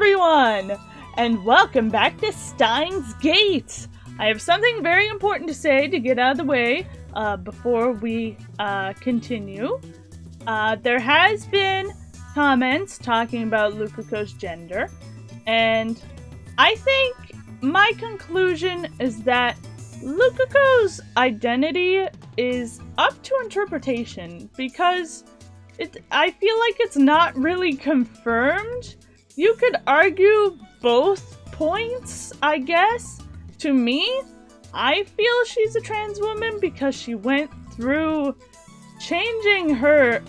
everyone, and welcome back to Steins Gate. I have something very important to say to get out of the way before we continue. There has been comments talking about Lukako's gender, and I think my conclusion is that Lukako's identity is up to interpretation because I feel like it's not really confirmed. You could argue both points, I guess. To me, I feel she's a trans woman because she went through changing her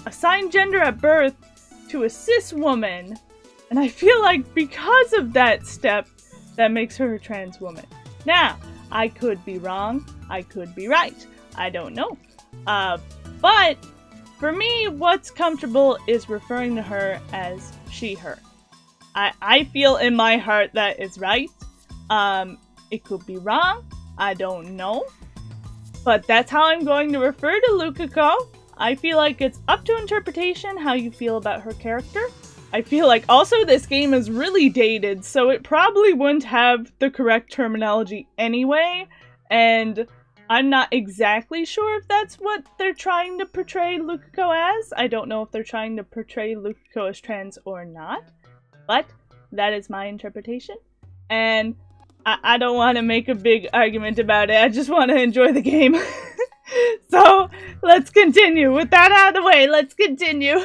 assigned gender at birth to a cis woman. And I feel like because of that step, that makes her a trans woman. Now, I could be wrong. I could be right. I don't know. But for me, what's comfortable is referring to her as she, her. I feel in my heart that is right. It could be wrong. I don't know. But that's how I'm going to refer to Lukako. I feel like it's up to interpretation how you feel about her character. I feel like also this game is really dated, so it probably wouldn't have the correct terminology anyway. And I'm not exactly sure if that's what they're trying to portray Lukako as. I don't know if they're trying to portray Lukako as trans or not. But that is my interpretation. And I don't want to make a big argument about it. I just want to enjoy the game. So, let's continue. With that out of the way, let's continue.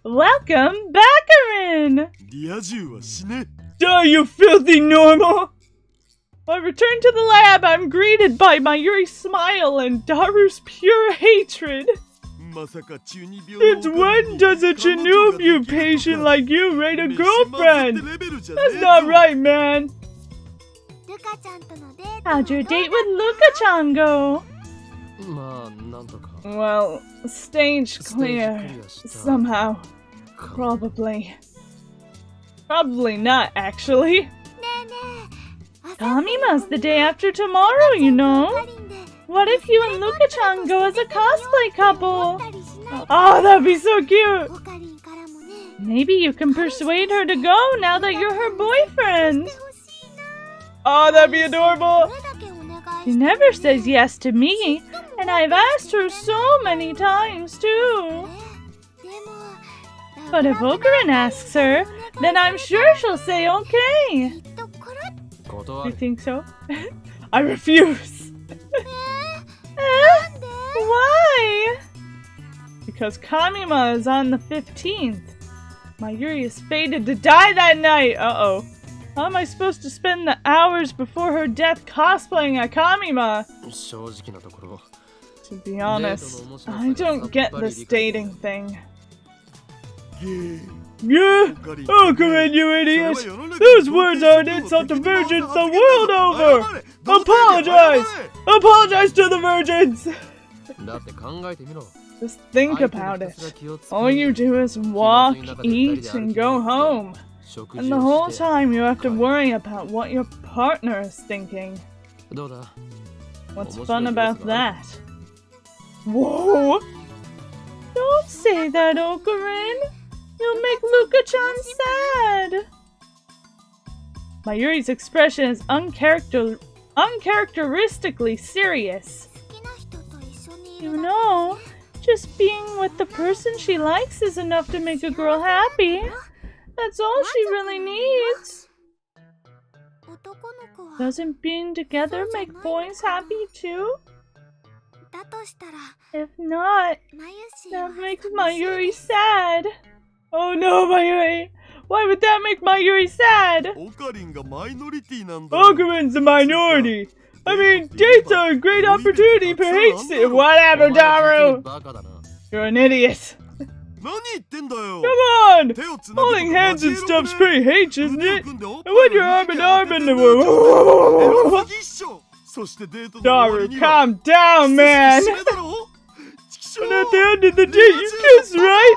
Welcome back, Okarin! Die, you filthy normal! When I return to the lab, I'm greeted by Mayuri's smile and Daru's pure hatred. Since when does a Chinubyu patient like you rate a girlfriend? That's not right, man. How'd your date with Luka-chan go? Well, stage clear. Somehow. Probably. Probably not, actually. Kamima's the day after tomorrow, you know. What if you and Luka-chan go as a cosplay couple? Oh, that'd be so cute! Maybe you can persuade her to go now that you're her boyfriend. Oh, that'd be adorable! She never says yes to me, and I've asked her so many times, too. But if Okarin asks her, then I'm sure she'll say okay. You think so? I refuse! Why? Because Kamima is on the 15th. Mayuri is fated to die that night! Uh-oh. How am I supposed to spend the hours before her death cosplaying at Kamima? To be honest, I don't get this dating thing. Yeah? Okarin, you idiot! Those words are an insult to virgins the world over! Apologize! Apologize to the virgins! Just think about it. All you do is walk, eat, and go home. And the whole time you have to worry about what your partner is thinking. What's fun about that? Whoa! Don't say that, Okarin! You'll make Luka-chan sad! Mayuri's expression is uncharacteristically serious. You know, just being with the person she likes is enough to make a girl happy. That's all she really needs. Doesn't being together make boys happy too? If not, that makes Mayuri sad. Oh no, Mayuri! Why would that make Mayuri sad? Okarin's a minority! I mean, dates are a great opportunity for hate sit. Whatever, Daru! You're an idiot. Come on! Holding hands and stuff's pretty H, isn't it? And when you're arm in arm in the world. Daru, calm down, man! And at the end of the day, you kiss, right?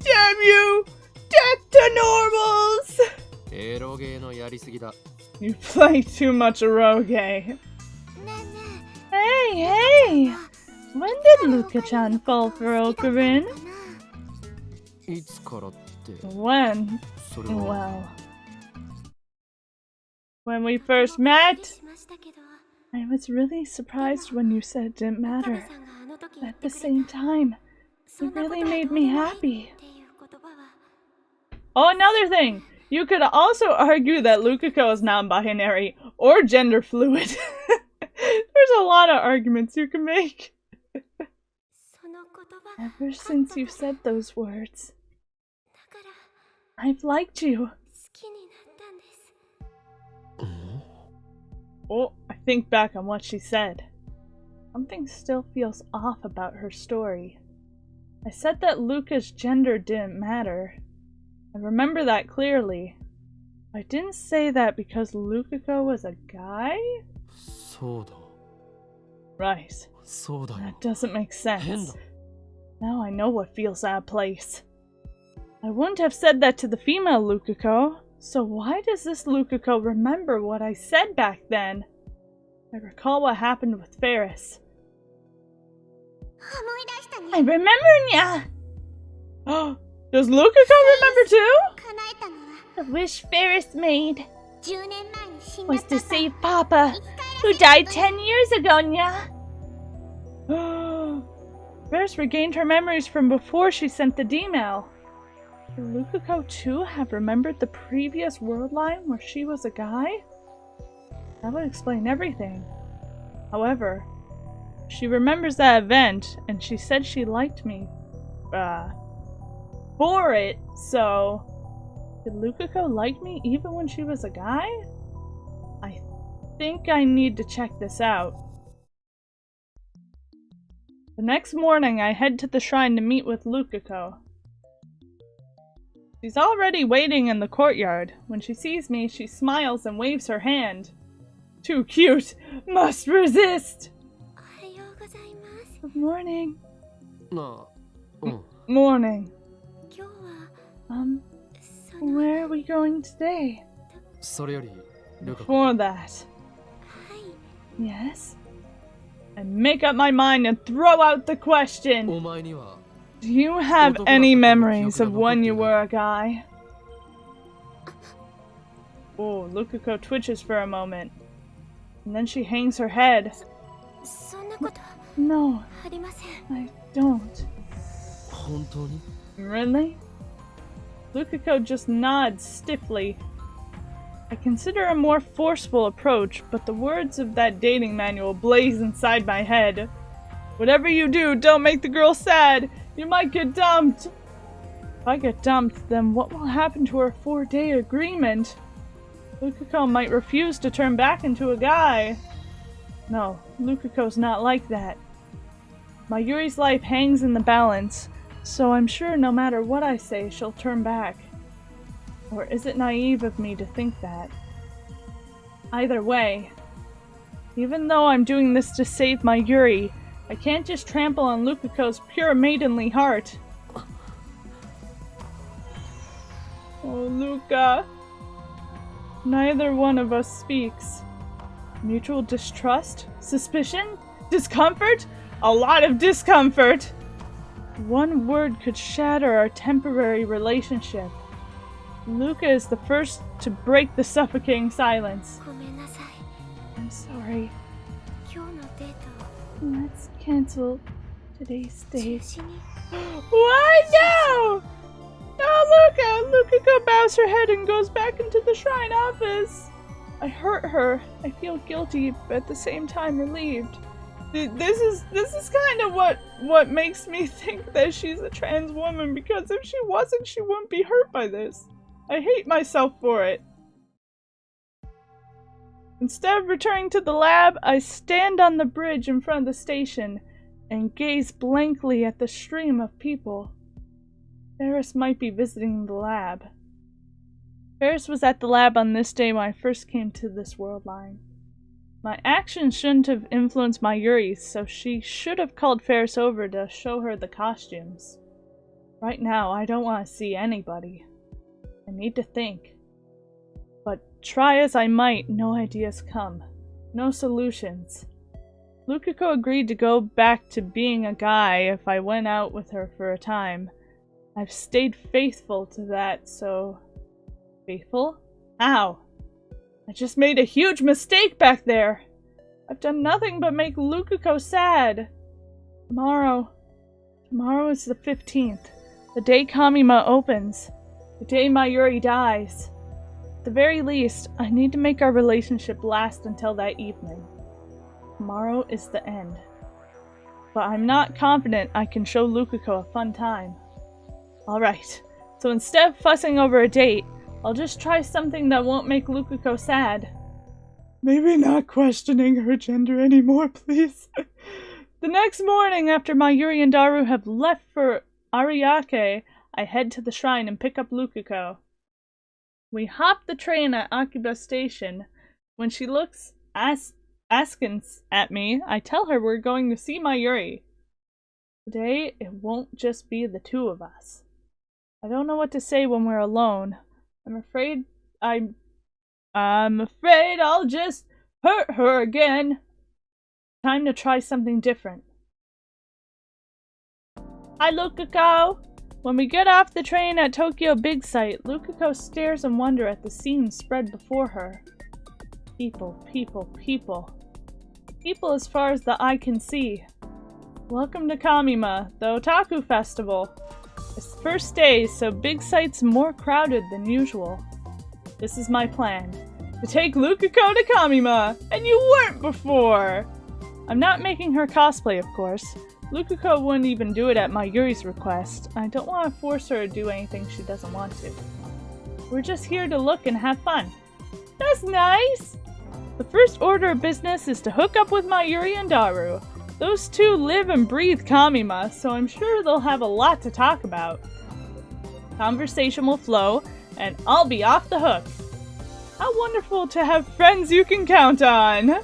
Damn you! Death to normals! You play too much eroge. Hey! When did Luka-chan fall for Okarin? When? Well, when we first met, I was really surprised when you said it didn't matter. At the same time, it really made me happy. Oh, another thing! You could also argue that Lukako is non-binary or gender fluid. There's a lot of arguments you can make. Ever since you said those words, I've liked you. Oh, I think back on what she said. Something still feels off about her story. I said that Luca's gender didn't matter. I remember that clearly. I didn't say that because Lukako was a guy? Right. That doesn't make sense. Now I know what feels out of place. I wouldn't have said that to the female Lukako, so why does this Lukako remember what I said back then? I recall what happened with Ferris. I remember ya! Oh, does Lukako remember too? The wish Ferris made was to save Papa, who died 10 years ago, nya. Ferris regained her memories from before she sent the D-mail. Could Lukako too have remembered the previous world line where she was a guy? That would explain everything. However, she remembers that event, and she said she liked me for it, so did Lukako like me even when she was a guy? I think I need to check this out. The next morning, I head to the shrine to meet with Lukako. She's already waiting in the courtyard. When she sees me, she smiles and waves her hand. Too cute! Must resist! Good morning. Morning. Where are we going today? Before that. Yes? I make up my mind and throw out the question. Do you have any memories of when you were a guy? Oh, Lukako twitches for a moment. And then she hangs her head. No, I don't. Really? Lukako just nods stiffly. I consider a more forceful approach, but the words of that dating manual blaze inside my head. Whatever you do, don't make the girl sad. You might get dumped. If I get dumped, then what will happen to our 4-day agreement? Lukako might refuse to turn back into a guy. No, Lukako's not like that. Mayuri's life hangs in the balance, so I'm sure no matter what I say, she'll turn back. Or is it naive of me to think that? Either way, even though I'm doing this to save Mayuri, I can't just trample on Lukako's pure maidenly heart. Oh, Luka. Neither one of us speaks. Mutual distrust? Suspicion? Discomfort? A lot of discomfort! One word could shatter our temporary relationship. Luka is the first to break the suffocating silence. I'm sorry. Let's cancel today's date. Why no? No, Lukako bows her head and goes back into the shrine office. I hurt her. I feel guilty, but at the same time relieved. This is kind of what makes me think that she's a trans woman, because if she wasn't, she wouldn't be hurt by this. I hate myself for it. Instead of returning to the lab, I stand on the bridge in front of the station and gaze blankly at the stream of people. Ferris might be visiting the lab. Ferris was at the lab on this day when I first came to this world line. My actions shouldn't have influenced Mayuri, so she should have called Ferris over to show her the costumes. Right now, I don't want to see anybody. I need to think. But try as I might, no ideas come. No solutions. Lukako agreed to go back to being a guy if I went out with her for a time. I've stayed faithful to that, so... Faithful? How? I just made a huge mistake back there! I've done nothing but make Lukako sad! Tomorrow is the 15th, the day Kamima opens, the day Mayuri dies. At the very least, I need to make our relationship last until that evening. Tomorrow is the end. But I'm not confident I can show Lukako a fun time. Alright, so instead of fussing over a date, I'll just try something that won't make Lukako sad. Maybe not questioning her gender anymore, please. The next morning, after Mayuri and Daru have left for Ariake, I head to the shrine and pick up Lukako. We hop the train at Akiba Station. When she looks askance at me, I tell her we're going to see Mayuri. Today, it won't just be the two of us. I don't know what to say when we're alone. I'm afraid I'll just hurt her again. Time to try something different. Hi, Lukako! When we get off the train at Tokyo Big Sight, Lukako stares in wonder at the scene spread before her. People, people, people. People as far as the eye can see. Welcome to Kamima, the Otaku Festival. It's the first day, so Big Sight's more crowded than usual. This is my plan. To take Lukako to Kamima, and you weren't before! I'm not making her cosplay, of course. Lukako wouldn't even do it at Mayuri's request. I don't want to force her to do anything she doesn't want to. We're just here to look and have fun. That's nice! The first order of business is to hook up with Mayuri and Daru. Those two live and breathe Kamima, so I'm sure they'll have a lot to talk about. Conversation will flow, and I'll be off the hook. How wonderful to have friends you can count on!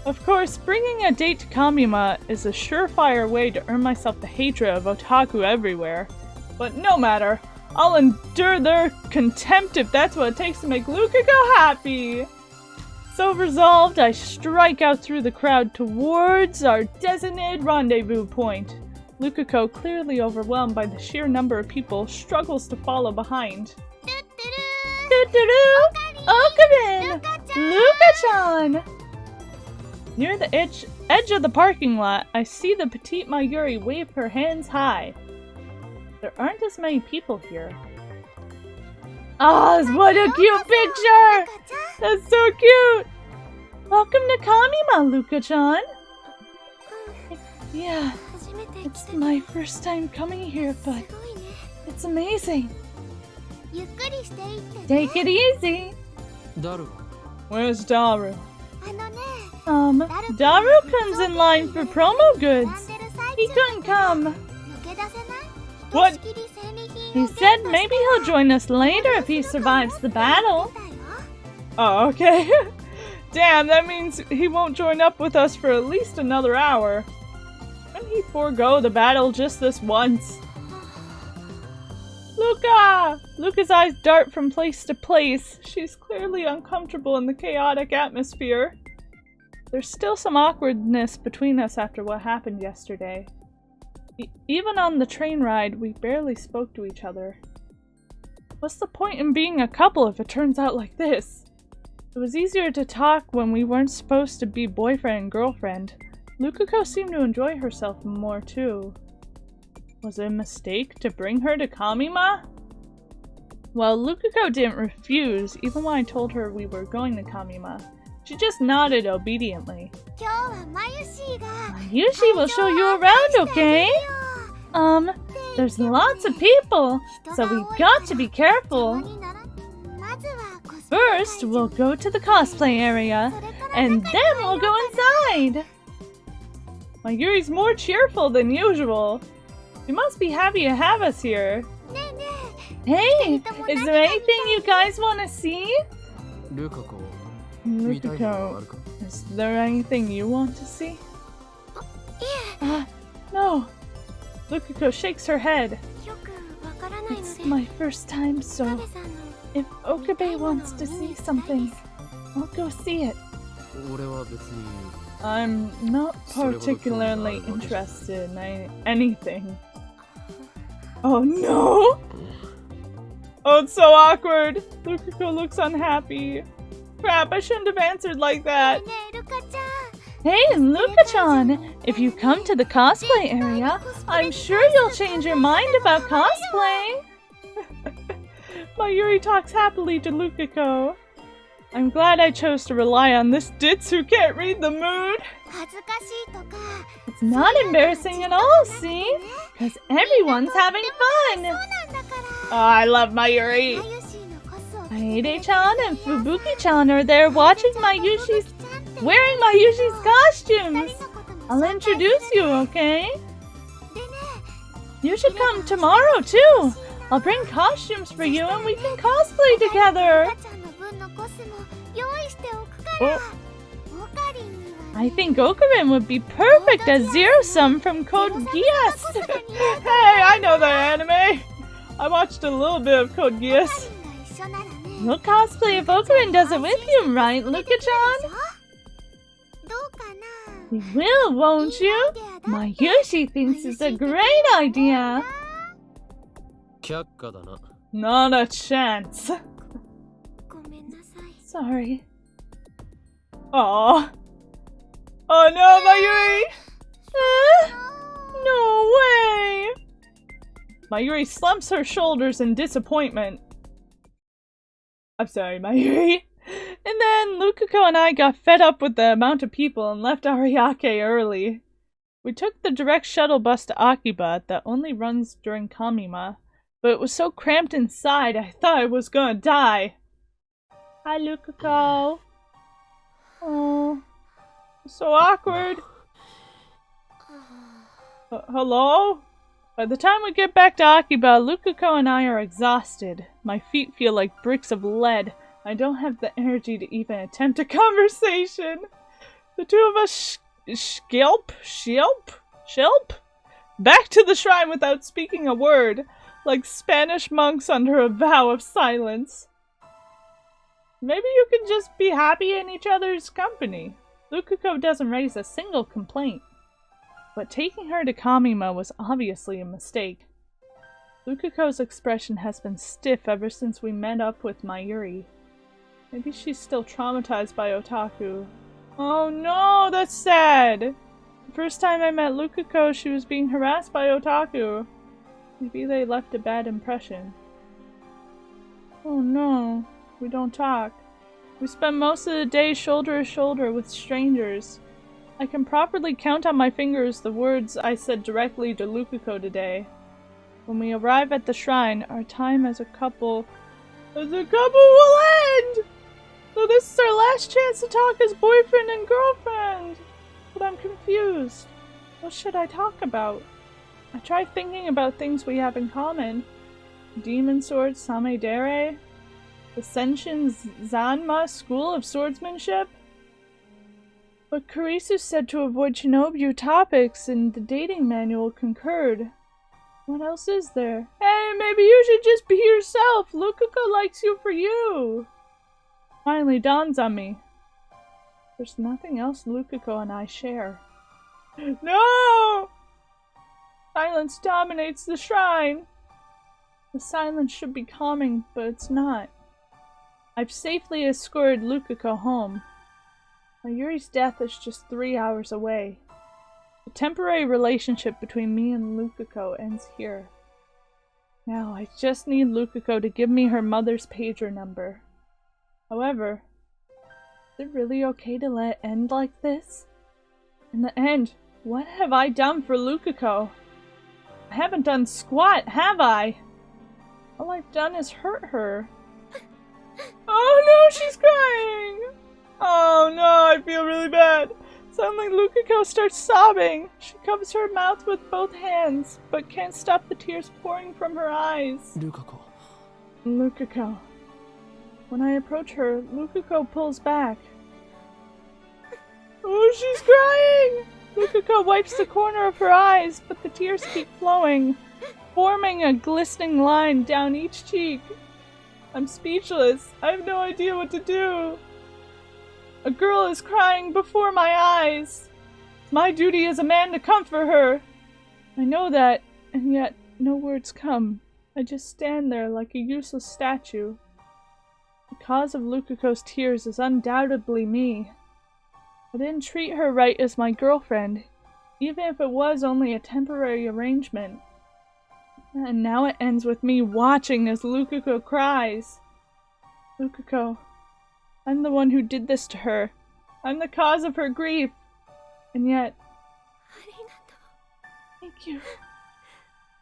Of course, bringing a date to Kamima is a surefire way to earn myself the hatred of otaku everywhere. But no matter, I'll endure their contempt if that's what it takes to make Lukako happy! So resolved, I strike out through the crowd towards our designated rendezvous point. Lukako, clearly overwhelmed by the sheer number of people, struggles to follow behind. Okarin! Luka-chan! Near the edge of the parking lot, I see the petite Mayuri wave her hands high. There aren't as many people here. Ah, what a cute picture! That's so cute! Welcome to Kamima, Luka-chan! Yeah, it's my first time coming here, but it's amazing. Take it easy. Where's Daru? Daru comes in line for promo goods. He couldn't come. What? He said maybe he'll join us later if he survives the battle. Oh, okay. Damn, that means he won't join up with us for at least another hour. Couldn't he forego the battle just this once? Luka! Luka's eyes dart from place to place. She's clearly uncomfortable in the chaotic atmosphere. There's still some awkwardness between us after what happened yesterday. Even on the train ride, we barely spoke to each other. What's the point in being a couple if it turns out like this? It was easier to talk when we weren't supposed to be boyfriend and girlfriend. Lukako seemed to enjoy herself more too. Was it a mistake to bring her to Kamima? Well, Lukako didn't refuse, even when I told her we were going to Kamima. She just nodded obediently. Mayushi will show you around, okay? There's lots of people, so we've got to be careful. First, we'll go to the cosplay area, and then we'll go inside. Mayuri's more cheerful than usual. You must be happy to have us here. Hey, is there anything you guys want to see? Lukako, is there anything you want to see? No. Lukako shakes her head. It's my first time, so if Okabe wants to see something, I'll go see it. I'm not particularly interested in anything. Oh no! Oh, it's so awkward. Lukako looks unhappy. Crap, I shouldn't have answered like that. Hey, Luka-chan! If you come to the cosplay area, I'm sure you'll change your mind about cosplaying! Mayuri talks happily to Lukako. I'm glad I chose to rely on this ditz who can't read the mood. It's not embarrassing at all, see? Because everyone's having fun! Oh, I love Mayuri! Aide-chan and Fubuki-chan are there watching wearing Mayushi's costumes! I'll introduce you, okay? You should come tomorrow, too! I'll bring costumes for you and we can cosplay together! Oh. I think Okarin would be perfect as Zero-Sum from Code Geass! Hey, I know that anime! I watched a little bit of Code Geass. You'll cosplay if Okarin does it with you, right, Luka-chan? You will, won't you? Mayushi thinks it's a great idea! Not a chance. Sorry. Aww. Oh no, Mayuri! No way! Mayuri slumps her shoulders in disappointment. I'm sorry, Mayuri. And then Lukako and I got fed up with the amount of people and left Ariake early. We took the direct shuttle bus to Akiba that only runs during Kamima, but it was so cramped inside I thought I was gonna die. Hi, Lukako. Oh, so awkward. Hello? By the time we get back to Akiba, Lukako and I are exhausted. My feet feel like bricks of lead. I don't have the energy to even attempt a conversation. The two of us shilp back to the shrine without speaking a word, like Spanish monks under a vow of silence. Maybe you can just be happy in each other's company. Lukako doesn't raise a single complaint. But taking her to Kamima was obviously a mistake. Lukako's expression has been stiff ever since we met up with Mayuri. Maybe she's still traumatized by otaku. Oh no, that's sad! The first time I met Lukako, she was being harassed by otaku. Maybe they left a bad impression. Oh no, we don't talk. We spend most of the day shoulder to shoulder with strangers. I can properly count on my fingers the words I said directly to Lukako today. When we arrive at the shrine, our time as a couple will end! So this is our last chance to talk as boyfriend and girlfriend! But I'm confused. What should I talk about? I tried thinking about things we have in common. Demon Sword Samedare? The Senshin Zanma School of Swordsmanship? But Kurisu said to avoid Shinobu topics and the dating manual concurred. What else is there? Hey, maybe you should just be yourself! Lukako likes you for you! Finally dawns on me. There's nothing else Lukako and I share. No! Silence dominates the shrine! The silence should be calming, but it's not. I've safely escorted Lukako home. Mayuri's death is just 3 hours away. The temporary relationship between me and Lukako ends here. Now I just need Lukako to give me her mother's pager number. However, is it really okay to let it end like this? In the end, what have I done for Lukako? I haven't done squat, have I? All I've done is hurt her. Oh no, she's crying! Oh no, I feel really bad. Suddenly Lukako starts sobbing. She covers her mouth with both hands, but can't stop the tears pouring from her eyes. Lukako. When I approach her, Lukako pulls back. Oh, she's crying! Lukako wipes the corner of her eyes, but the tears keep flowing, forming a glistening line down each cheek. I'm speechless. I have no idea what to do. A girl is crying before my eyes. It's my duty as a man to comfort her. I know that, and yet no words come. I just stand there like a useless statue. The cause of Lukako's tears is undoubtedly me. I didn't treat her right as my girlfriend, even if it was only a temporary arrangement. And now it ends with me watching as Lukako cries. Lukako, I'm the one who did this to her. I'm the cause of her grief. And yet... Thank you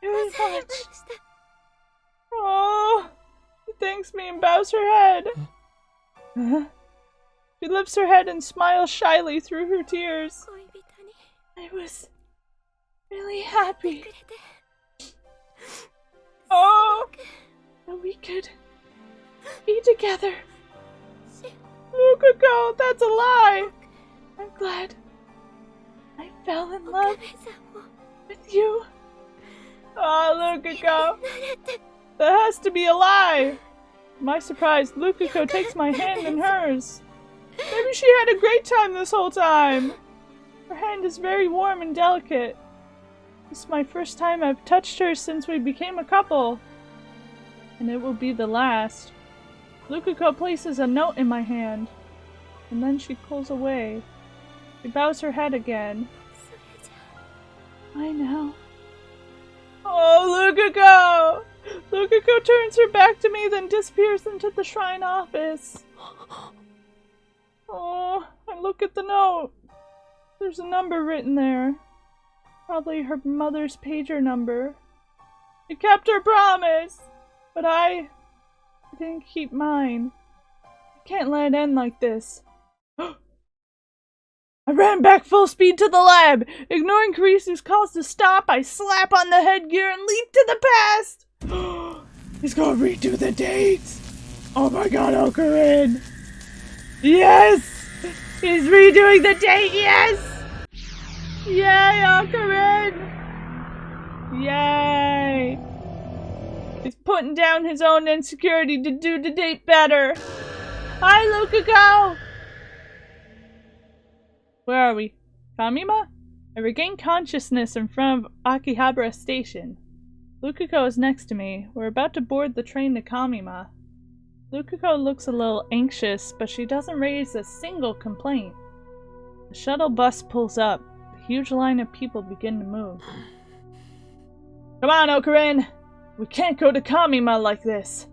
very much. Oh, she thanks me and bows her head. She lifts her head and smiles shyly through her tears. I was really happy. Oh, that we could be together. Lukako, that's a lie. I'm glad I fell in love with you. Oh, Lukako, that has to be a lie. To my surprise, Lukako takes my hand in hers. Maybe she had a great time this whole time. Her hand is very warm and delicate. This is my first time I've touched her since we became a couple. And it will be the last. Lukako places a note in my hand. And then she pulls away. She bows her head again. I know. Oh, Lukako! Lukako turns her back to me, then disappears into the shrine office. Oh, I look at the note. There's a number written there. Probably her mother's pager number. She kept her promise, but I didn't keep mine. I can't let it end like this. I ran back full speed to the lab. Ignoring Karisu's calls to stop, I slap on the headgear and leap to the past. He's gonna redo the dates. Oh my god, Okarin. Yes! He's redoing the date, yes! Yay, Okarin! Yay! He's putting down his own insecurity to do the date better. Hi, Lukako! Where are we? Kamima? I regain consciousness in front of Akihabara Station. Lukako is next to me. We're about to board the train to Kamima. Lukako looks a little anxious, but she doesn't raise a single complaint. The shuttle bus pulls up. A huge line of people begin to move. Come on, Okarin! We can't go to Kamima like this!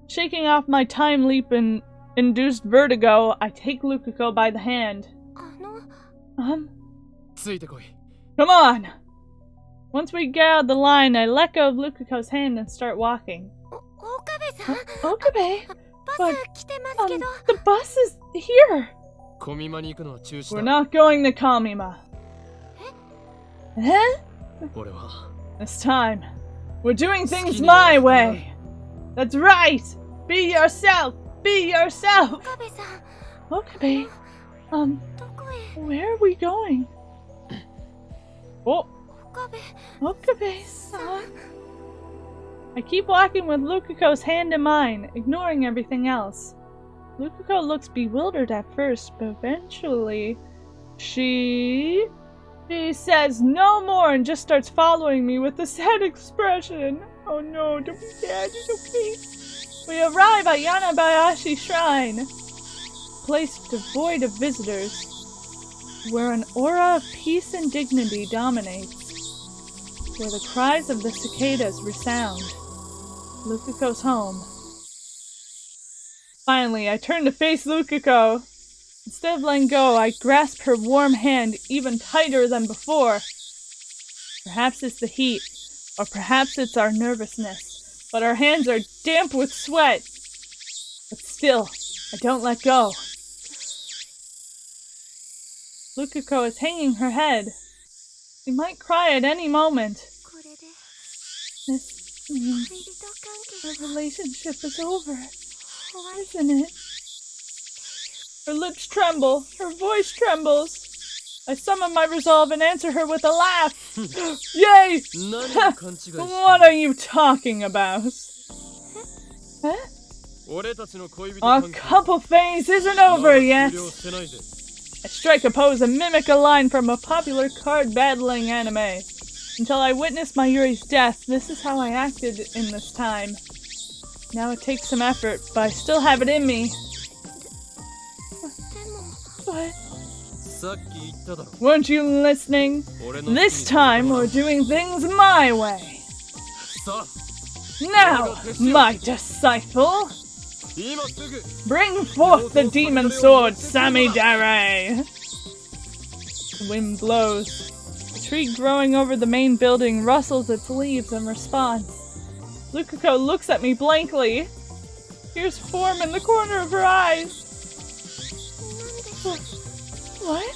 Shaking off my time leap and induced vertigo, I take Lukako by the hand. Come on! Once we get out of the line, I let go of Lukako's hand and start walking. Okabe? But, the bus is here! We're not going to Kamima. Eh? This time, we're doing things my way! That's right! Be yourself! Be yourself! Okabe, where are we going? Oh! Okabe-san. I keep walking with Lukako's hand in mine, ignoring everything else. Lukako looks bewildered at first, but eventually she says no more and just starts following me with a sad expression. Oh no, don't be sad, it's okay. We arrive at Yanabayashi Shrine, a place devoid of visitors, where an aura of peace and dignity dominates, where the cries of the cicadas resound. Lukako's home. Finally, I turn to face Lukako. Instead of letting go, I grasp her warm hand even tighter than before. Perhaps it's the heat, or perhaps it's our nervousness, but our hands are damp with sweat. But still, I don't let go. Lukako is hanging her head. She might cry at any moment. This means our relationship is over, isn't it? Her lips tremble, her voice trembles. I summon my resolve and answer her with a laugh. Yay! What are you talking about? Huh? Our couple phase isn't over yet. I strike a pose and mimic a line from a popular card battling anime. Until I witnessed my Yuri's death, this is how I acted in this time. Now it takes some effort, but I still have it in me. What? Weren't you listening? This time we're doing things my way. Now, my disciple, bring forth the demon sword, Samidare! The wind blows. The tree growing over the main building rustles its leaves in response. Lukako looks at me blankly. Here's form in the corner of her eyes. What?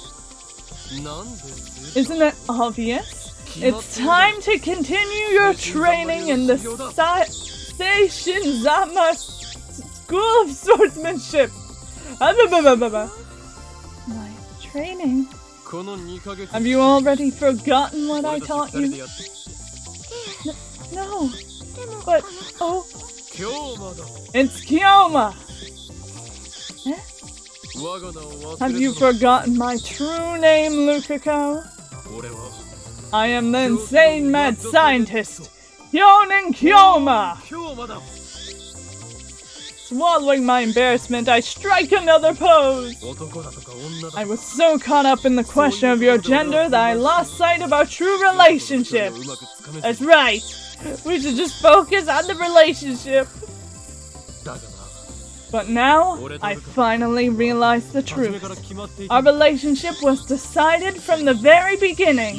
Isn't it obvious? It's time to continue your training in the Seishin Zama School of Swordsmanship. My training? Have you already forgotten what I taught you? No. But, oh. It's Kyoma! Eh? Have you forgotten my true name, Lukako? I am the insane mad scientist, Hyonin Kyoma! Swallowing my embarrassment, I strike another pose! I was so caught up in the question of your gender that I lost sight of our true relationship! That's right! We should just focus on the relationship! But now, I finally realized the truth. Our relationship was decided from the very beginning.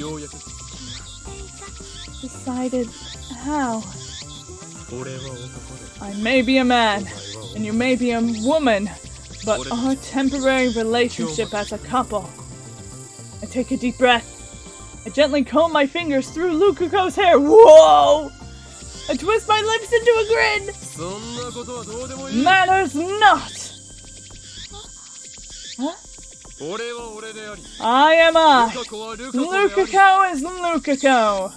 Decided how? I may be a man, and you may be a woman, but our temporary relationship as a couple. I take a deep breath. I gently comb my fingers through Lukako's hair. Whoa! I twist my lips into a grin! Matters not! Huh? I am I! Lukako is Lukako!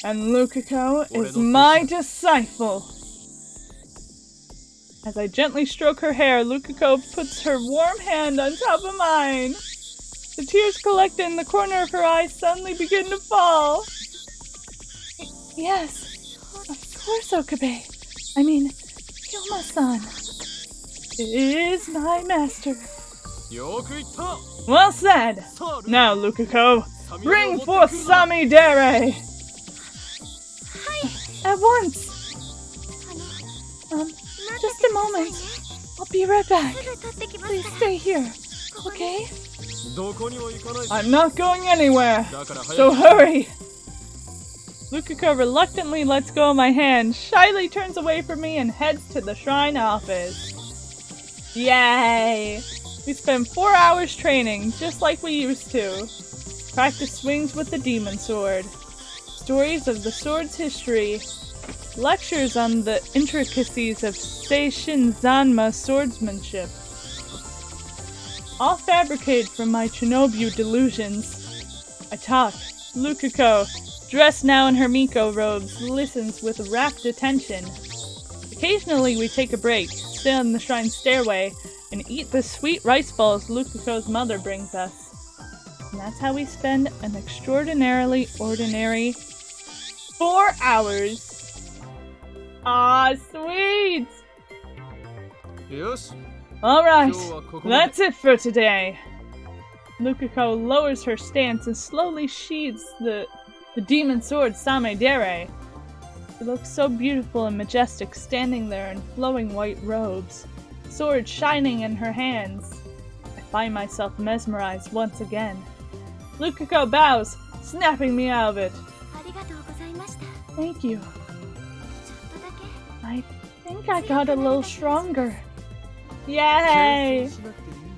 And Lukako is my disciple! As I gently stroke her hair, Lukako puts her warm hand on top of mine. The tears collected in the corner of her eyes suddenly begin to fall. Yes, of course, Okabe. I mean, Kyoma-san is my master. Well said. Now, Lukako, bring forth Samidare. At once. Just a moment. I'll be right back. Please stay here, okay? I'm not going anywhere, so hurry. Lukako reluctantly lets go of my hand, shyly turns away from me, and heads to the shrine office. Yay! We spent 4 hours training, just like we used to. Practice swings with the demon sword. Stories of the sword's history. Lectures on the intricacies of Seishin Zanma swordsmanship. All fabricated from my Chernobyl delusions. I talk. Lukako, dressed now in her Miko robes, listens with rapt attention. Occasionally we take a break, sit on the shrine stairway, and eat the sweet rice balls Lukako's mother brings us. And that's how we spend an extraordinarily ordinary 4 hours. Ah, sweet! Alright, that's it for today. Lukako lowers her stance and slowly sheathes the demon sword Samidare. She looks so beautiful and majestic standing there in flowing white robes, sword shining in her hands. I find myself mesmerized once again. Lukako bows, snapping me out of it. Thank you. I think I got a little stronger. Yay!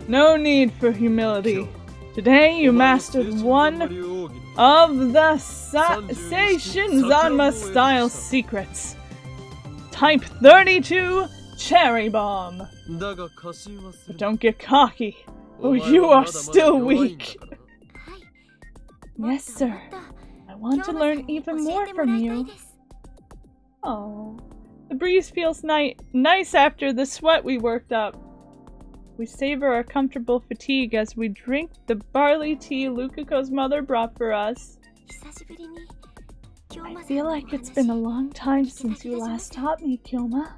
No need for humility. Today you mastered one of the Seishin Zanma style secrets. Type 32 Cherry Bomb. But don't get cocky, or you are still weak. Yes, sir. I want to learn even more from you. Oh, the breeze feels nice after the sweat we worked up. We savor our comfortable fatigue as we drink the barley tea Lukako's mother brought for us. I feel like it's been a long time since you last taught me, Kyoma.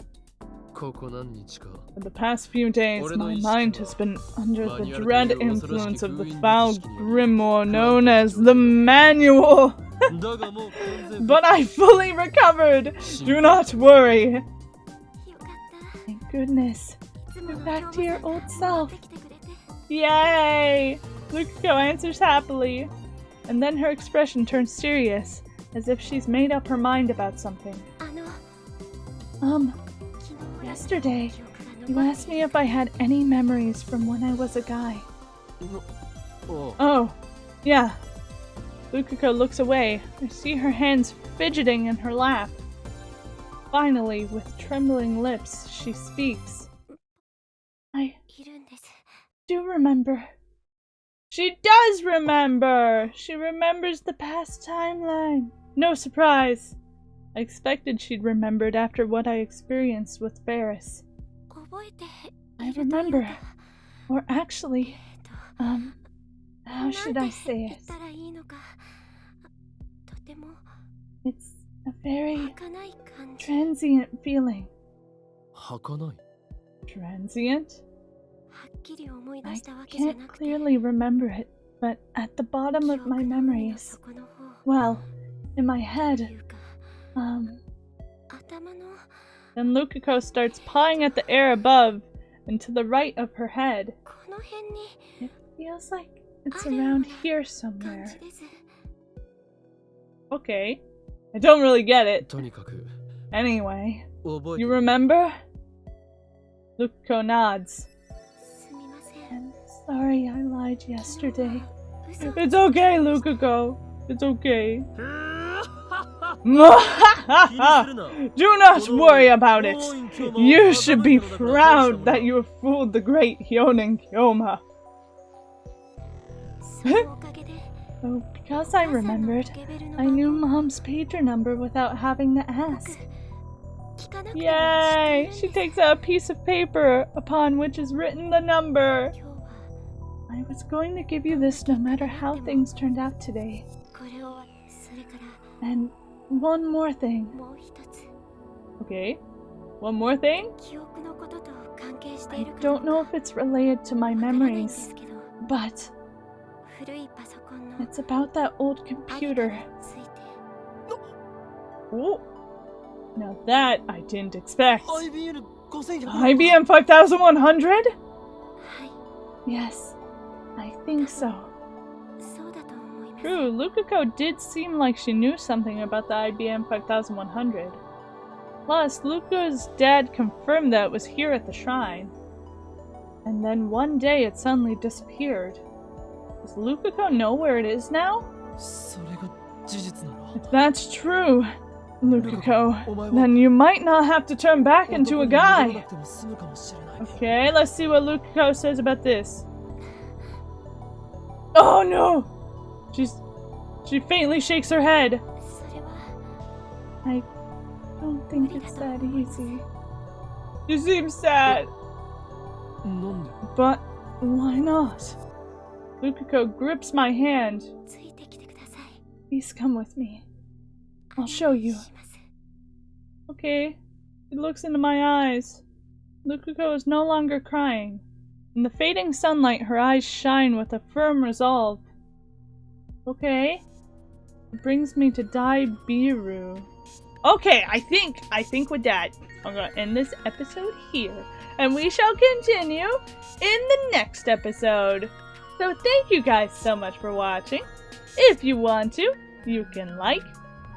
For the past few days, my mind has been under the dread influence of the foul grimoire known as the Manual. But I fully recovered! Do not worry! Thank goodness. You're back to your old self. Yay! Lukako answers happily. And then her expression turns serious, as if she's made up her mind about something. Yesterday, you asked me if I had any memories from when I was a guy. Oh, yeah. Lukako looks away. I see her hands fidgeting in her lap. Finally, with trembling lips, she speaks. I do remember. She does remember! She remembers the past timeline. No surprise. I expected she'd remembered after what I experienced with Ferris. I remember. Or actually, how should I say it? It's a very transient feeling. Transient? I can't clearly remember it, but at the bottom of my memories, well, in my head, Then Lukako starts pawing at the air above and to the right of her head. It feels like it's around here somewhere. Okay. I don't really get it. Anyway, you remember? Lukako nods. I'm sorry I lied yesterday. It's okay, Lukako. It's okay. Do not worry about it. You should be proud that you fooled the great Hyonin Kyoma. Oh, because I remembered, I knew Mom's pager number without having to ask. Yay! She takes out a piece of paper upon which is written the number. I was going to give you this no matter how things turned out today. And one more thing. Okay, one more thing? I don't know if it's related to my memories, but it's about that old computer. Oh, now that I didn't expect. IBM 5100? Yes, I think so. True, Lukako did seem like she knew something about the IBM 5100. Plus, Luka's dad confirmed that it was here at the shrine. And then one day it suddenly disappeared. Does Lukako know where it is now? If that's true, Lukako, then you might not have to turn back into a guy. Okay, let's see what Lukako says about this. Oh no! She faintly shakes her head. I don't think it's that easy. You seem sad. But why not? Lukako grips my hand. Please come with me. I'll show you. Okay. She looks into my eyes. Lukako is no longer crying. In the fading sunlight, her eyes shine with a firm resolve. Okay. It brings me to Daibiru. Okay, I think with that, I'm gonna end this episode here. And we shall continue in the next episode. So thank you guys so much for watching. If you want to, you can like,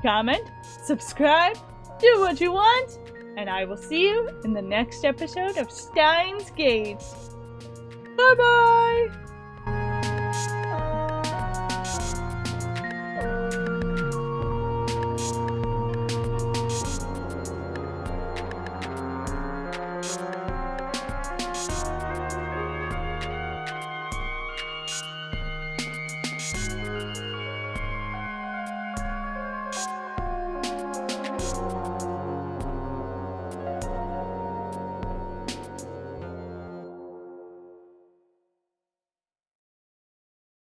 comment, subscribe, do what you want, and I will see you in the next episode of Steins Gate. Bye bye!